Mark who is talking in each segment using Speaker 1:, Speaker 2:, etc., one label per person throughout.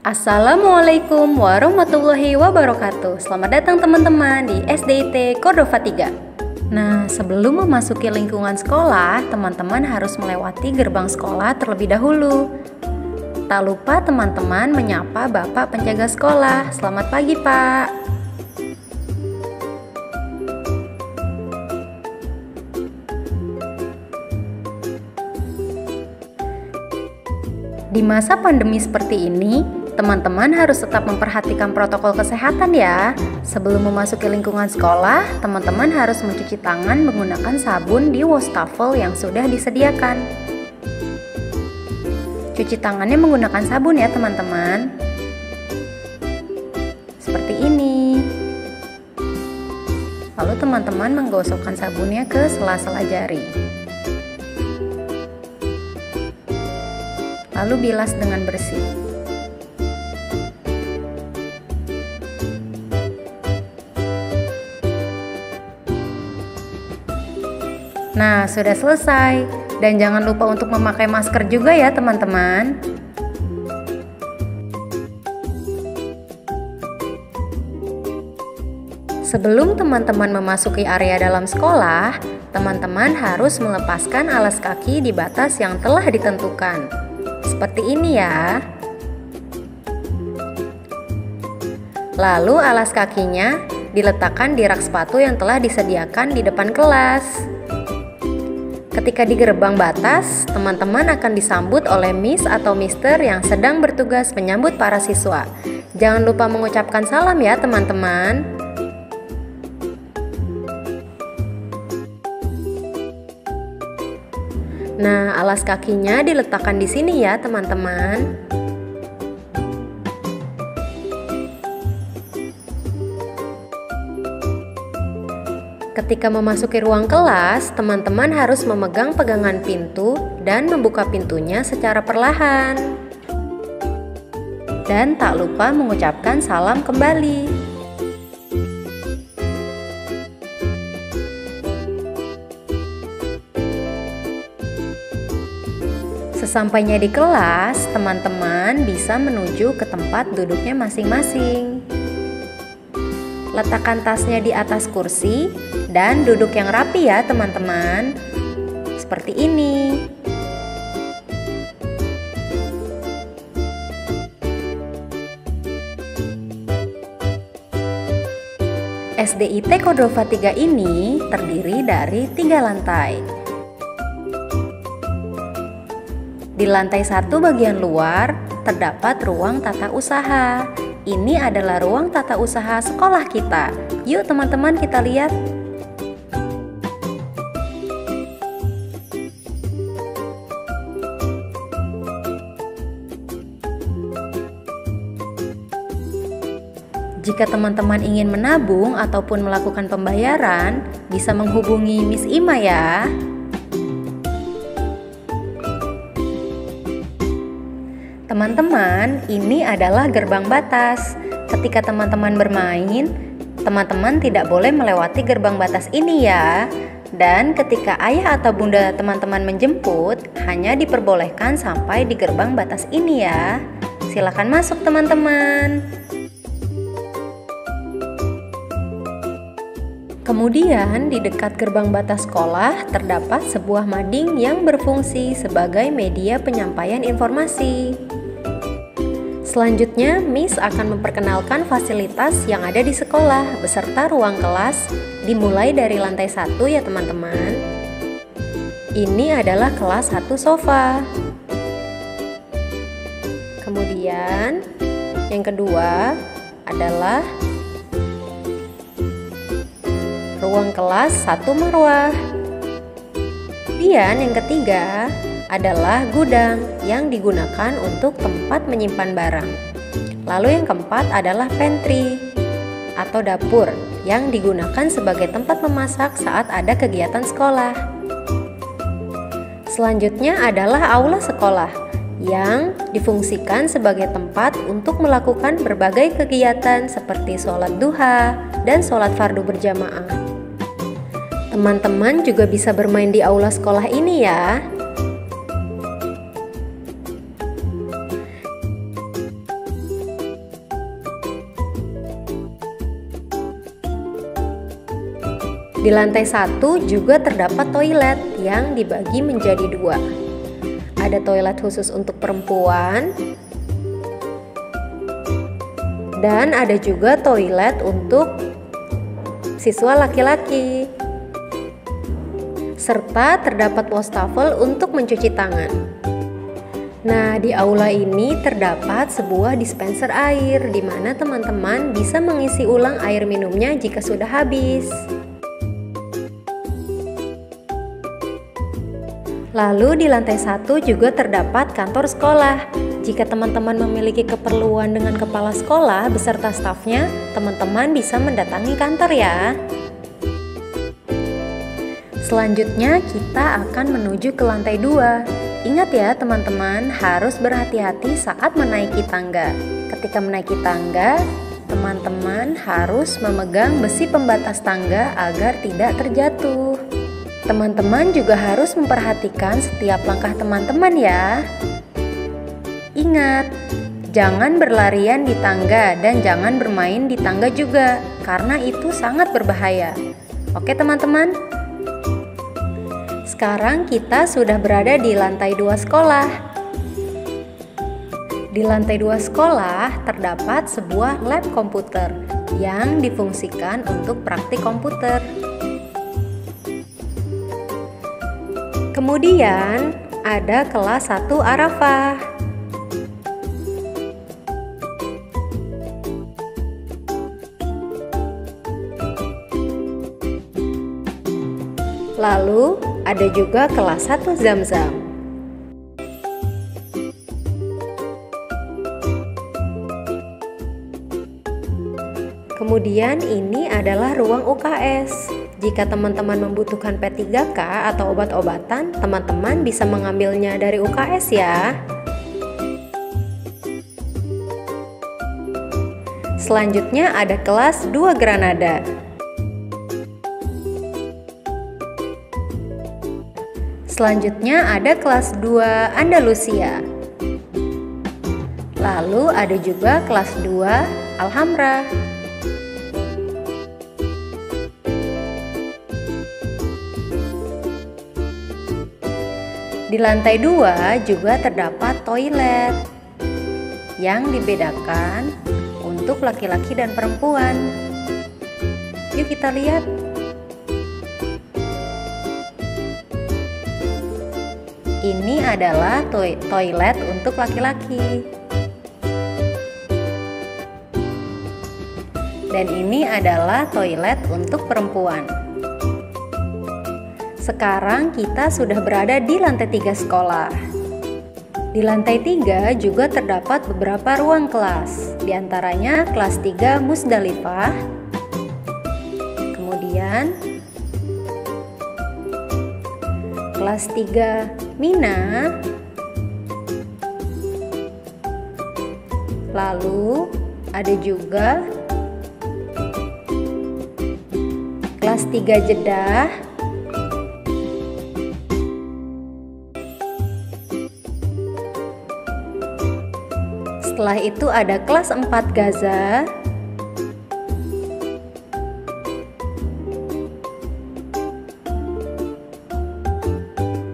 Speaker 1: Assalamualaikum warahmatullahi wabarakatuh. Selamat datang teman-teman di SDIT Cordova 3. Nah, sebelum memasuki lingkungan sekolah, teman-teman harus melewati gerbang sekolah terlebih dahulu. Tak lupa teman-teman menyapa Bapak penjaga sekolah. Selamat pagi, Pak. Di masa pandemi seperti ini, teman-teman harus tetap memperhatikan protokol kesehatan ya. Sebelum memasuki lingkungan sekolah, teman-teman harus mencuci tangan menggunakan sabun di wastafel yang sudah disediakan. Cuci tangannya menggunakan sabun ya teman-teman. Seperti ini. Lalu teman-teman menggosokkan sabunnya ke sela-sela jari. Lalu bilas dengan bersih. Nah, sudah selesai. Dan jangan lupa untuk memakai masker juga ya teman-teman. Sebelum teman-teman memasuki area dalam sekolah, teman-teman harus melepaskan alas kaki di batas yang telah ditentukan. Seperti ini ya. Lalu alas kakinya diletakkan di rak sepatu yang telah disediakan di depan kelas. Ketika di gerbang batas, teman-teman akan disambut oleh Miss atau Mister yang sedang bertugas menyambut para siswa. Jangan lupa mengucapkan salam ya teman-teman. Nah, alas kakinya diletakkan di sini ya teman-teman. Ketika memasuki ruang kelas, teman-teman harus memegang pegangan pintu dan membuka pintunya secara perlahan. Dan tak lupa mengucapkan salam kembali. Sesampainya di kelas, teman-teman bisa menuju ke tempat duduknya masing-masing. Letakkan tasnya di atas kursi dan duduk yang rapi ya teman-teman. Seperti ini. SDIT Cordova 3 ini terdiri dari 3 lantai. Di lantai 1 bagian luar terdapat ruang tata usaha. Ini adalah ruang tata usaha sekolah kita. Yuk teman-teman kita lihat. Jika teman-teman ingin menabung ataupun melakukan pembayaran, bisa menghubungi Miss Ima ya. Teman-teman, ini adalah gerbang batas. Ketika teman-teman bermain, teman-teman tidak boleh melewati gerbang batas ini ya. Dan ketika ayah atau bunda teman-teman menjemput, hanya diperbolehkan sampai di gerbang batas ini ya. Silakan masuk teman-teman. Kemudian di dekat gerbang batas sekolah terdapat sebuah mading yang berfungsi sebagai media penyampaian informasi. Selanjutnya, Miss akan memperkenalkan fasilitas yang ada di sekolah beserta ruang kelas dimulai dari lantai 1 ya teman-teman. Ini adalah kelas 1 sofa. Kemudian, yang kedua adalah ruang kelas 1 marwah. Dan yang ketiga adalah gudang yang digunakan untuk tempat menyimpan barang. Lalu yang keempat adalah pantry atau dapur yang digunakan sebagai tempat memasak saat ada kegiatan sekolah. Selanjutnya adalah aula sekolah yang difungsikan sebagai tempat untuk melakukan berbagai kegiatan seperti sholat duha dan sholat fardu berjamaah. Teman-teman juga bisa bermain di aula sekolah ini ya. Di lantai 1 juga terdapat toilet yang dibagi menjadi 2. Ada toilet khusus untuk perempuan dan ada juga toilet untuk siswa laki-laki. Serta terdapat wastafel untuk mencuci tangan. Nah, di aula ini terdapat sebuah dispenser air di mana teman-teman bisa mengisi ulang air minumnya jika sudah habis. Lalu di lantai 1 juga terdapat kantor sekolah. Jika teman-teman memiliki keperluan dengan kepala sekolah beserta stafnya, teman-teman bisa mendatangi kantor ya. Selanjutnya kita akan menuju ke lantai 2. Ingat ya teman-teman, harus berhati-hati saat menaiki tangga. Ketika menaiki tangga, teman-teman harus memegang besi pembatas tangga agar tidak terjatuh. Teman-teman juga harus memperhatikan setiap langkah teman-teman ya. Ingat, jangan berlarian di tangga dan jangan bermain di tangga juga, karena itu sangat berbahaya. Oke teman-teman? Sekarang kita sudah berada di lantai 2 sekolah. Di lantai 2 sekolah terdapat sebuah lab komputer yang difungsikan untuk praktik komputer. Kemudian ada kelas 1 Arafah. Lalu ada juga kelas 1 Zamzam. Kemudian ini adalah ruang UKS. Jika teman-teman membutuhkan P3K atau obat-obatan, teman-teman bisa mengambilnya dari UKS ya. Selanjutnya ada kelas 2 Granada. Selanjutnya ada kelas 2 Andalusia. Lalu ada juga kelas 2 Alhambra. Di lantai 2 juga terdapat toilet yang dibedakan untuk laki-laki dan perempuan. Yuk kita lihat. Ini adalah toilet untuk laki-laki. Dan ini adalah toilet untuk perempuan. Sekarang kita sudah berada di lantai 3 sekolah. Di lantai 3 juga terdapat beberapa ruang kelas. Di antaranya kelas 3 Musdalifah. Kemudian kelas 3 Mina. Lalu ada juga kelas 3 Jeddah. Setelah itu ada kelas 4 Gaza.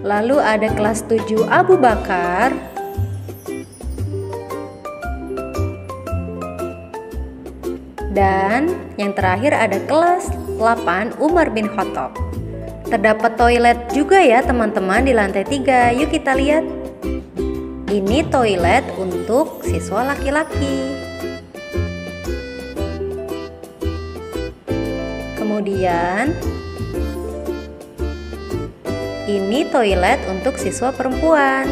Speaker 1: Lalu ada kelas 7 Abu Bakar. Dan yang terakhir ada kelas 8 Umar bin Khattab. Terdapat toilet juga ya teman-teman di lantai 3. Yuk kita lihat. Ini toilet untuk siswa laki-laki. Kemudian ini toilet untuk siswa perempuan.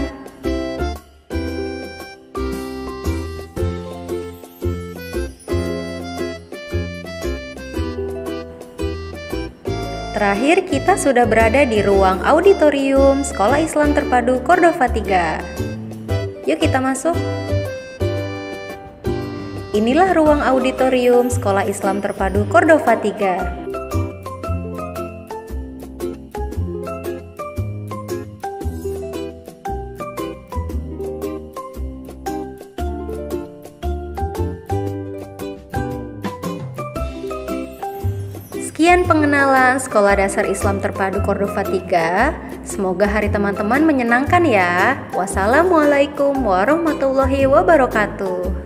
Speaker 1: Terakhir kita sudah berada di ruang auditorium Sekolah Islam Terpadu Cordova 3. Yuk kita masuk. Inilah ruang auditorium Sekolah Islam Terpadu Cordova 3. Sekian pengenalan Sekolah Dasar Islam Terpadu Cordova 3. Semoga hari teman-teman menyenangkan ya. Wassalamualaikum warahmatullahi wabarakatuh.